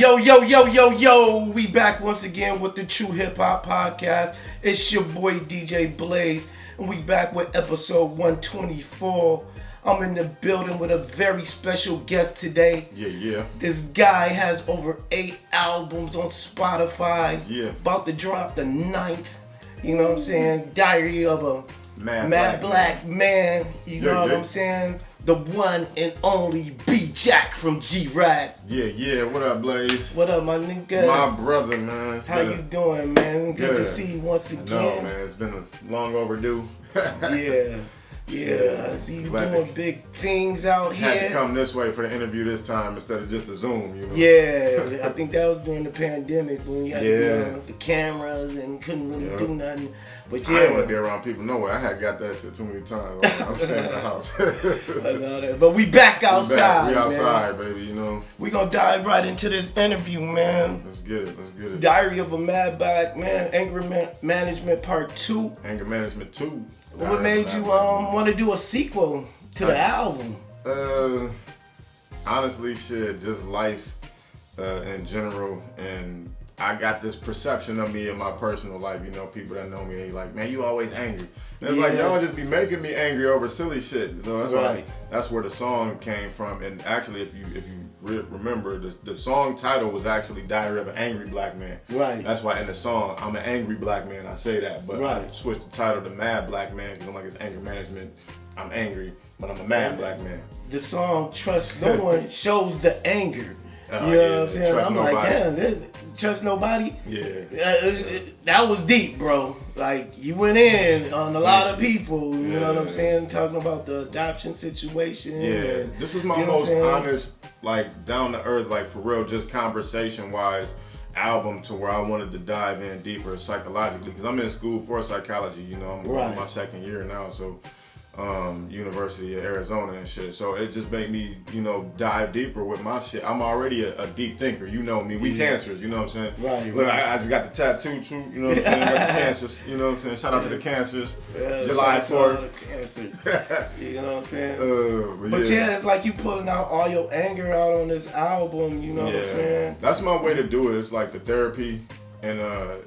Yo, we back once again with the True Hip Hop Podcast. It's your boy DJ Blaze, and we back with episode 124. I'm in the building with a very special guest today. Yeah. This guy has over 8 albums on Spotify. Yeah. About to drop the 9th, you know what I'm saying? Diary of a Mad Black Man. You know what I'm saying? The one and only B Jack from G-Rap. Yeah. What up, Blaze? What up, my nigga? My brother, man. How you doing, man? Good to see you once again. No, man. It's been long overdue. Yeah. I see you doing big things out here. Had to come this way for the interview this time instead of just a Zoom, you know? Yeah, I think that was during the pandemic when you had to do the cameras and couldn't really do nothing. But I didn't want to be around people nowhere. I had got that shit too many times. I'm staying in the house. I know that. But we back outside, We outside, man. baby, you know? We gonna dive right into this interview, man. Let's get it. Diary of a Mad Black Man, Anger Management Part 2. Anger Management 2. What made you want to do a sequel to the album? Honestly, shit, just life in general, and I got this perception of me in my personal life. You know, people that know me, they like, man, you always angry. And it's like, y'all just be making me angry over silly shit. So that's where the song came from. And actually, if you remember, the song title was actually Diary of an Angry Black Man. Right. That's why in the song, I'm an angry black man. I say that, but I switched the title to Mad Black Man because I'm like, it's anger management. I'm angry, but I'm a mad black man. The song Trust No One shows the anger. You know what I'm saying? I'm nobody. like, damn, trust nobody? Yeah. That was deep, bro. Like, you went in on a lot of people, you know what I'm saying? Talking about the adoption situation. Yeah. And, this is my most honest, like, down to earth, like, for real, just conversation-wise album to where I wanted to dive in deeper psychologically. Because I'm in school for psychology, you know? I'm in my second year now, so... University of Arizona and shit. So it just made me, you know, dive deeper with my shit. I'm already a deep thinker. You know me. We cancers, you know what I'm saying? Right. Look, I just got the tattoo too, you know what I'm saying? Got the cancers, you know what I'm saying? Shout out to the cancers. July 4th. You know what I'm saying? But it's like you pulling out all your anger out on this album, you know what I'm saying? That's my way to do it. It's like the therapy, and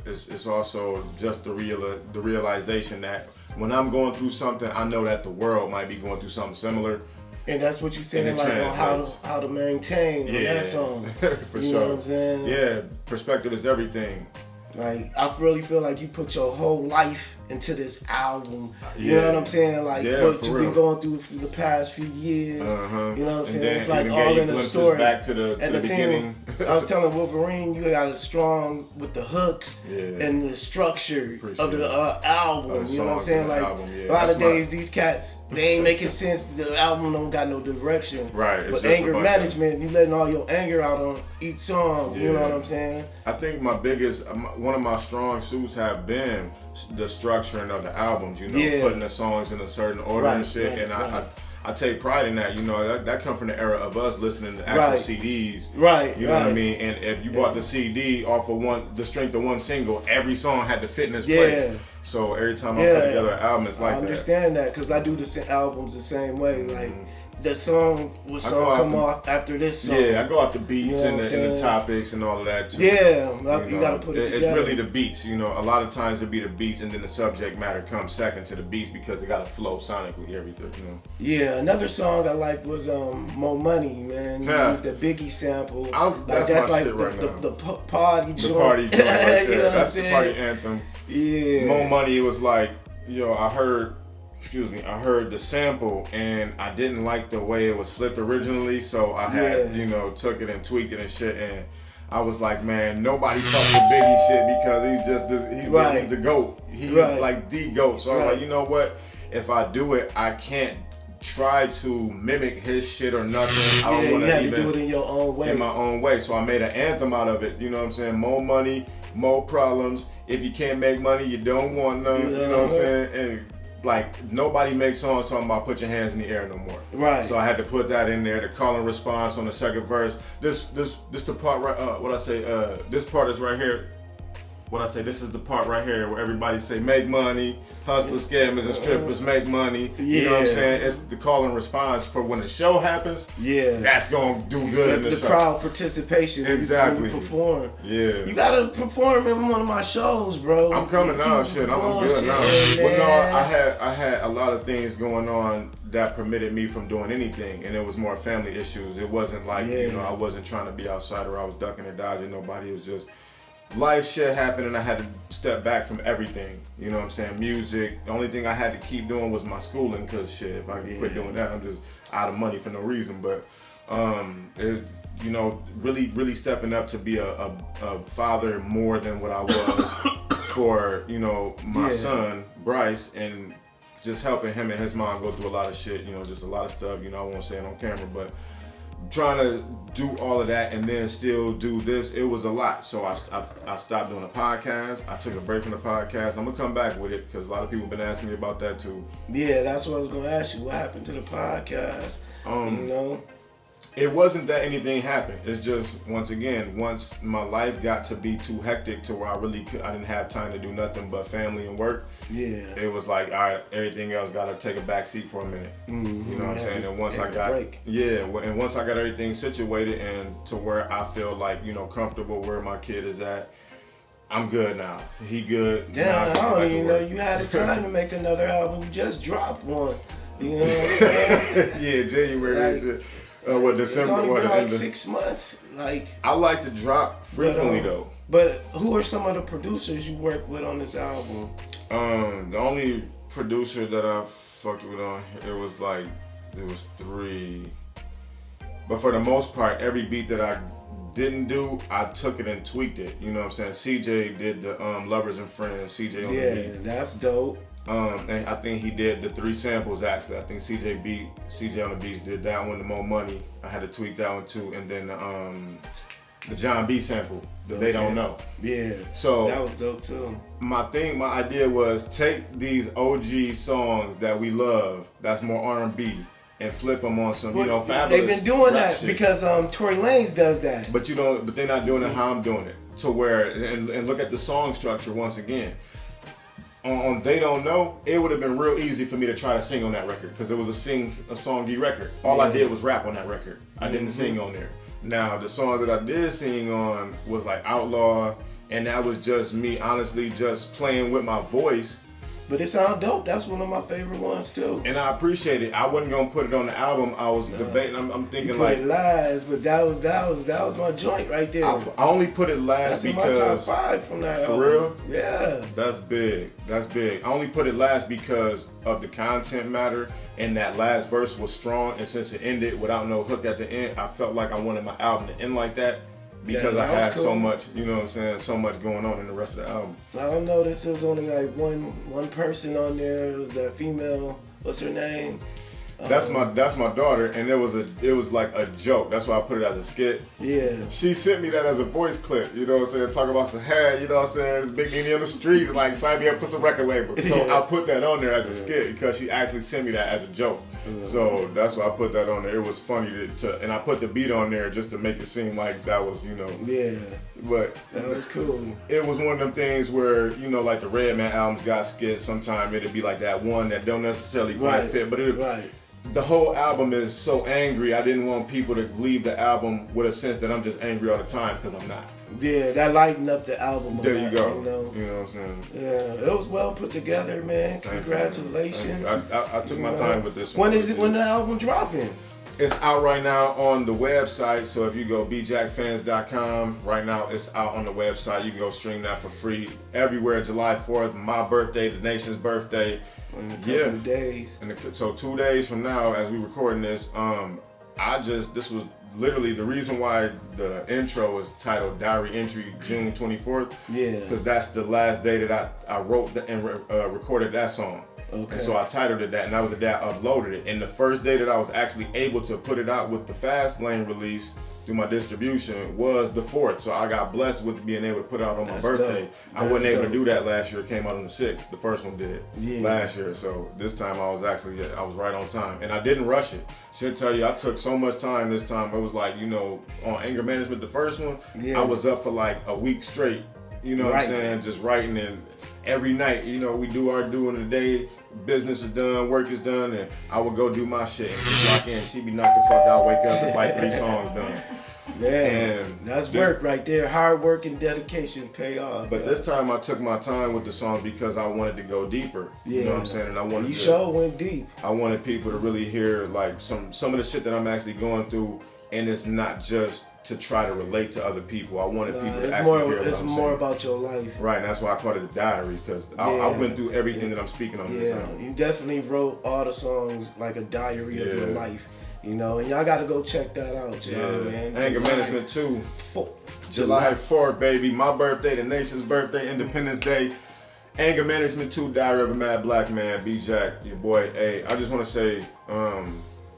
it's also just the realization that when I'm going through something, I know that the world might be going through something similar. And that's what you said, like on how to maintain on that song. For you sure. know what I'm saying? Yeah, perspective is everything. Like, I really feel like you put your whole life into this album. You know what I'm saying? Like, what you've been going through for the past few years. You know what I'm saying? It's like all in the story. Back to the beginning. I was telling Wolverine, you got it strong with the hooks and the structure of the album. You know what I'm saying? Like, a lot of days, these cats, they ain't making sense. The album don't got no direction. Right. But anger management, you letting all your anger out on each song. You know what I'm saying? I think one of my strong suits have been the structuring of the albums, you know, putting the songs in a certain order and shit. And I take pride in that, you know, that come from the era of us listening to actual CDs. You know what I mean? And if you bought the CD off of the strength of one single, every song had to fit in its place. So every time I put together an album, it's like that. I understand that because I do the albums the same way. Like, the song come off after this song. Yeah, I go out the beats and the topics and all of that too. Yeah, you gotta put it together. It's really the beats, you know. A lot of times it be the beats and then the subject matter comes second to the beats because it gotta flow sonically, everything, you know. Yeah, another song I liked was More Money, man. You used the Biggie sample. That's my shit right now. The party joint. The party joint right there. You know That's the party anthem. Yeah. More Money, it was like, I heard the sample and I didn't like the way it was flipped originally, so I had, took it and tweaked it and shit, and I was like, man, nobody fucks with Biggie shit because he's the GOAT. He's like the GOAT. So I was like, you know what? If I do it, I can't try to mimic his shit or nothing. I don't want to even do it in your own way. In my own way. So I made an anthem out of it. You know what I'm saying? More money, more problems. If you can't make money, you don't want none. You know what I'm saying? And like, nobody makes songs talking about put your hands in the air no more. Right. So I had to put that in there, the call and response on the second verse. This the part right, this part is right here. what I say, this is the part right here where everybody say make money, hustlers, scammers, and strippers make money. You know what I'm saying? It's the call and response for when the show happens. Yeah. That's gonna do good in the show. The crowd participation. Exactly. When you perform. Yeah. You gotta perform in one of my shows, bro. I'm coming now, shit. I'm good now. Well, no, I had a lot of things going on that permitted me from doing anything, and it was more family issues. It wasn't like, you know, I wasn't trying to be outside or I was ducking or dodging nobody. It was just life shit happened and I had to step back from everything. You know what I'm saying? Music. The only thing I had to keep doing was my schooling, because shit, if I quit doing that, I'm just out of money for no reason. But you know, really stepping up to be a father more than what I was for, you know, my son Bryce, and just helping him and his mom go through a lot of shit, you know, just a lot of stuff, you know, I won't say it on camera, but trying to do all of that and then still do this, it was a lot. So I stopped doing a podcast. I took a break from the podcast. I'm gonna come back with it because a lot of people have been asking me about that too. Yeah, that's what I was gonna ask you. What happened to the podcast? You know? It wasn't that anything happened. It's just, once my life got to be too hectic to where I didn't have time to do nothing but family and work. Yeah. It was like, all right, everything else got to take a back seat for a minute. Mm-hmm. You know what I'm saying? And once I got, and once I got everything situated and to where I feel like, you know, comfortable where my kid is at, I'm good now. He good. Damn, I don't even know you had the time to make another album. You just dropped one. You know what I'm saying? Yeah, January. December? It's only been like 6 months. Like, I like to drop frequently though. But who are some of the producers you work with on this album? The only producer that I fucked with on it was 3. But for the most part, every beat that I didn't do, I took it and tweaked it. You know what I'm saying? CJ did the Lovers and Friends. CJ on the beat. Yeah, that's dope. And I think he did the 3 samples actually. I think CJ on the Beats did that one, the More Money. I had to tweak that one too. And then the John B sample, They Don't Know. Yeah. So that was dope too. My idea was take these OG songs that we love, that's more R&B, and flip them on some, fabulous. They've been doing that shit. Because Tory Lanez does that. But they're not doing it how I'm doing it. To where, and look at the song structure once again. On They Don't Know, it would have been real easy for me to try to sing on that record because it was a songy record. All I did was rap on that record. I didn't sing on there. Now, the songs that I did sing on was like Outlaw, and that was just me honestly just playing with my voice. But it sounds dope. That's one of my favorite ones too. And I appreciate it. I wasn't gonna put it on the album. I was debating. I'm thinking you put it last, but that was my joint right there. I only put it last because that's in my top 5 from that for album. real. Yeah, that's big. I only put it last because of the content matter, and that last verse was strong. And since it ended without no hook at the end, I felt like I wanted my album to end like that. Because I had so much, you know what I'm saying, so much going on in the rest of the album. I don't know, this is only like one person on there. It was that female, what's her name? That's my daughter, and it was like a joke. That's why I put it as a skit. Yeah. She sent me that as a voice clip, you know what I'm saying? Talking about some hair, you know what I'm saying? Big Nene on the streets, like sign me up for some record labels. So I put that on there as a skit because she actually sent me that as a joke. So that's why I put that on there. It was funny and I put the beat on there just to make it seem like that was, Yeah. But that was cool. It was one of them things where, like the Redman albums got skits. Sometimes it'd be like that one that don't necessarily quite fit, but the whole album is so angry. I didn't want people to leave the album with a sense that I'm just angry all the time, because I'm not. Yeah, that lightened up the album. There you go. You know what I'm saying? Yeah, it was well put together, man. Congratulations. I took my time with this one. When the album dropping? It's out right now on the website. So if you go bjackfans.com, right now it's out on the website. You can go stream that for free everywhere. July 4th, my birthday, the nation's birthday. In a couple of days. So 2 days from now, as we recording this, this was literally the reason why the intro is titled Diary Entry June 24th. Yeah. Because that's the last day that I wrote and recorded that song. Okay. And so I titled it that, and that was the day I uploaded it. And the first day that I was actually able to put it out with the Fast Lane release through my distribution was the 4th. So I got blessed with being able to put it out on my birthday. I wasn't able to do that last year. It came out on the 6th. The first one did last year. So this time I was right on time. And I didn't rush it. Should tell you, I took so much time this time. It was like, on Anger Management, the first one, I was up for like a week straight, You know what I'm saying? Just writing, and every night, you know, we do our due in the day. Business is done, work is done, and I would go do my shit and just lock in. She'd be knocked the fuck out, wake up, it's like 3 songs done. Man, that's work right there. Hard work and dedication pay off. But this time I took my time with the songs because I wanted to go deeper. You know what I'm saying? And I wanted went deep. I wanted people to really hear like some of the shit that I'm actually going through, and it's not just to try to relate to other people. I wanted people to actually hear what I'm saying. It's more about your life. Right, and that's why I called it a diary, because I went through everything that I'm speaking on this time. You definitely wrote all the songs like a diary of your life. You know, and y'all got to go check that out, man. Anger Management 2, July 4th, baby. My birthday, the nation's birthday, Independence Day. Anger Management 2, Diary of a Mad Black Man. B-Jack, your boy. Hey, I just want to say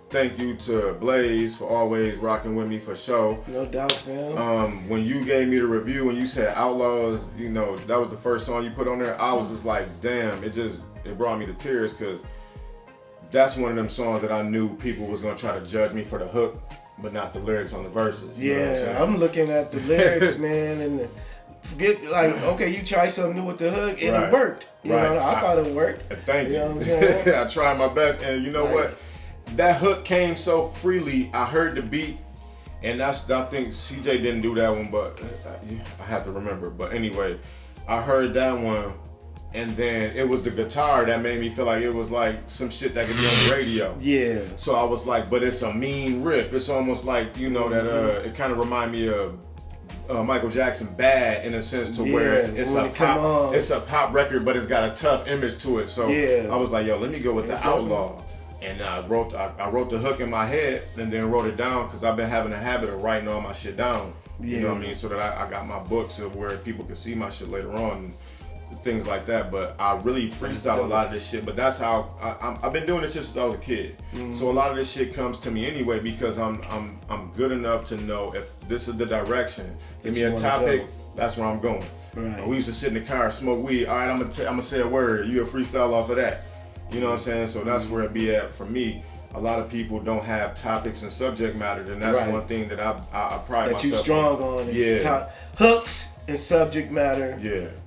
thank you to Blaze for always rocking with me for show. No doubt, fam. When you gave me the review, when you said Outlaws, you know, that was the first song you put on there, I was just like, damn, it brought me to tears, because that's one of them songs that I knew people was gonna try to judge me for the hook, but not the lyrics on the verses. I'm looking at the lyrics, man, and forget, like, okay, you try something new with the hook, and it worked. You know, I thought it worked. Thank you. You know what I'm saying? I tried my best, and you know what? That hook came so freely. I heard the beat, and I think CJ didn't do that one, but I have to remember. But anyway, I heard that one. And then it was the guitar that made me feel like it was like some shit that could be on the radio. Yeah. So I was like, but it's a mean riff. It's almost like, you know, that it kind of remind me of Michael Jackson Bad, in a sense, to where it's a pop record, but it's got a tough image to it. So I was like, yo, let me go with the Outlaw. And I wrote the hook in my head and then wrote it down, because I've been having a habit of writing all my shit down. You know what I mean? So that I got my books of where people can see my shit later on. Things like that, but I really freestyle a lot of this shit. But that's how I've been doing this shit since I was a kid. So a lot of this shit comes to me anyway, because I'm good enough to know if this is the direction. Give me a topic, that's where I'm going. Right. We used to sit in the car and smoke weed. All right, I'm gonna say a word. You a freestyle off of that. You know what I'm saying? So that's where it be at for me. A lot of people don't have topics and subject matter, and that's one thing that I pride myself on. That you strong on. Hooks and subject matter.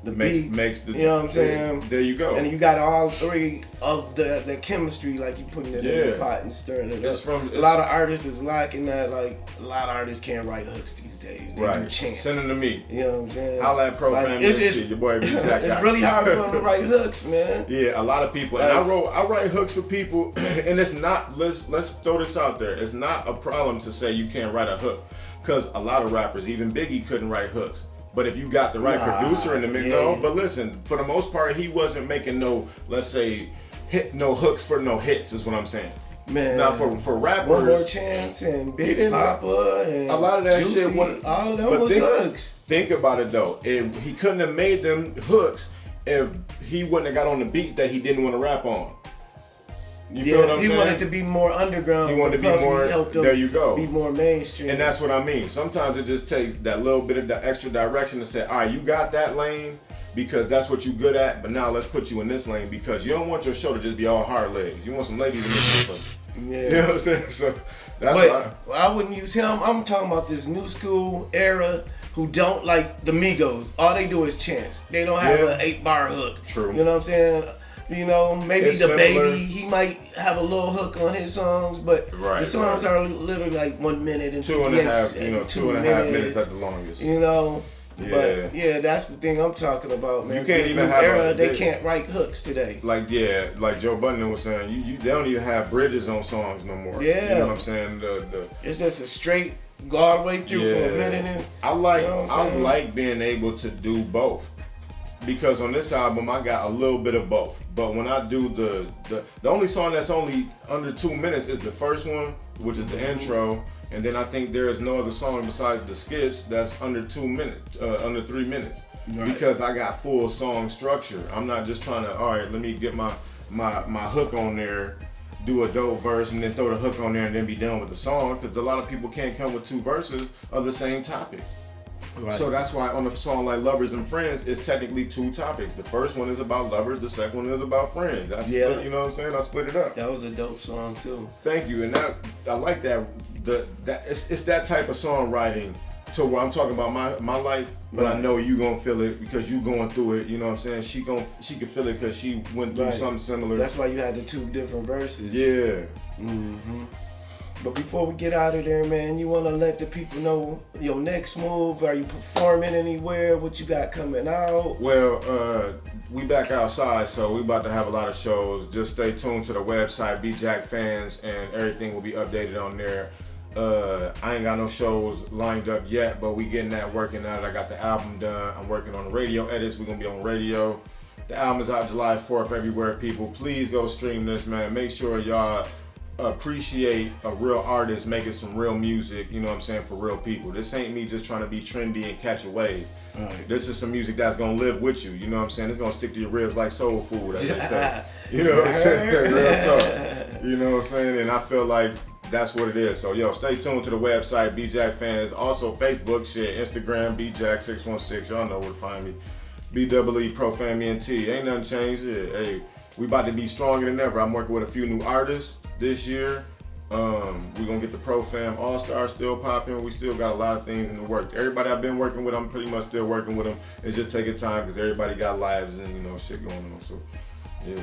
The beats, the, you know what I'm saying? There you go. And you got all three of the chemistry, like you putting it in the pot and stirring it up. A lot of artists is lacking that. Like, a lot of artists can't write hooks these days. They do chants. Send them to me. You know what I'm saying? Holla at Pro Family shit. Your boy B-Jack. It's really hard for them to write hooks, man. Yeah, a lot of people. And I write hooks for people, and it's not. Let's throw this out there. It's not a problem to say you can't write a hook, because a lot of rappers, even Biggie, couldn't write hooks. But if you got the right producer in the mix, but listen, for the most part, he wasn't making no, let's say, no hooks for no hits, is what I'm saying. Man, now for rappers, One More Chance and Big Papa and a lot of that Juicy, shit, all of them was hooks. Think about it though, if he couldn't have made them hooks if he wouldn't have got on the beats that he didn't want to rap on. You feel what I'm saying? He wanted to be more underground. He wanted to be more. There you go. Be more mainstream. And that's what I mean. Sometimes it just takes that little bit of the extra direction to say, all right, you got that lane because that's what you're good at, but now let's put you in this lane, because you don't want your show to just be all hard legs. You want some ladies in this one. Yeah. You know what I'm saying? So that's why I wouldn't use him. I'm talking about this new school era who don't like the Migos. All they do is chants. They don't have an 8-bar hook. True. You know what I'm saying? You know, maybe it's the similar. Baby, he might have a little hook on his songs, but the songs are literally like 1 minute and 2.5 minutes at the longest. You know, but that's the thing I'm talking about, man. You can't even have they can't write hooks today. Like Joe Budden was saying, they don't even have bridges on songs no more. Yeah, you know what I'm saying? It's just a straight go all the way through for a minute. And I like being able to do both. Because on this album I got a little bit of both, but when I do the only song that's only under 2 minutes is the first one, which is the intro, and then I think there is no other song besides the skits that's under 2 minutes, under 3 minutes, because I got full song structure. I'm not just trying to, all right, let me get my hook on there, do a dope verse, and then throw the hook on there and then be done with the song, because a lot of people can't come with 2 verses of the same topic. Right. So that's why on a song like Lovers and Friends, it's technically 2 topics. The first one is about lovers, the second one is about friends. That's you know what I'm saying? I split it up. That was a dope song too. Thank you. And I like that. It's that type of songwriting to where I'm talking about my life, but I know you gonna feel it because you going through it. You know what I'm saying? She can feel it because she went through something similar. That's why you had the 2 different verses. Yeah. Mm-hmm. But before we get out of there, man, you want to let the people know your next move? Are you performing anywhere? What you got coming out? Well, we back outside, so we about to have a lot of shows. Just stay tuned to the website, BJack Fans, and everything will be updated on there. I ain't got no shows lined up yet, but we getting that working out. I got the album done. I'm working on the radio edits. We're going to be on radio. The album is out July 4th everywhere, people. Please go stream this, man. Make sure y'all appreciate a real artist making some real music, you know what I'm saying, for real people. This ain't me just trying to be trendy and catch a wave. Right. This is some music that's gonna live with you, you know what I'm saying? It's gonna stick to your ribs like soul food, as they say. You know what I'm saying? Real talk. You know what I'm saying? And I feel like that's what it is. So yo, stay tuned to the website, BJack Fans. Also Facebook, shit, Instagram, BJack616. Y'all know where to find me. BEE Profam ENT. Ain't nothing changed. Yeah, hey, we about to be stronger than ever. I'm working with a few new artists this year. We're gonna get the Profam All-Star still popping. We still got a lot of things in the works. Everybody I've been working with, I'm pretty much still working with them. It's just taking time because everybody got lives and, you know, shit going on. So, yeah.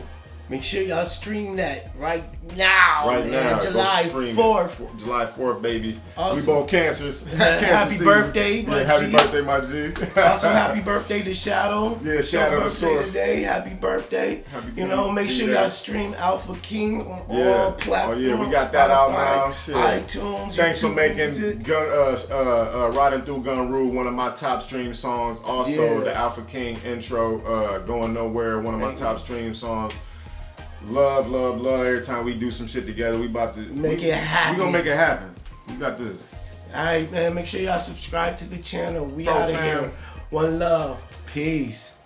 Make sure y'all stream that right now. Right man. now. July 4th. July 4th, baby. Awesome. We both cancers. Happy birthday, my G. Happy birthday, my G. Also, happy birthday to Shadow. Yeah, Shadow the Source. Today. Happy birthday. Make sure y'all stream Alpha King on all platforms. Oh, yeah, we got that out now. Shit. iTunes. Thanks for making Riding Through Gun Rule one of my top stream songs. Also, the Alpha King intro, Going Nowhere, one of my top stream songs. Love every time we do some shit together. We about to make it happen. We gonna make it happen. We got this. Alright, man, make sure y'all subscribe to the channel. We out of here. One love. Peace.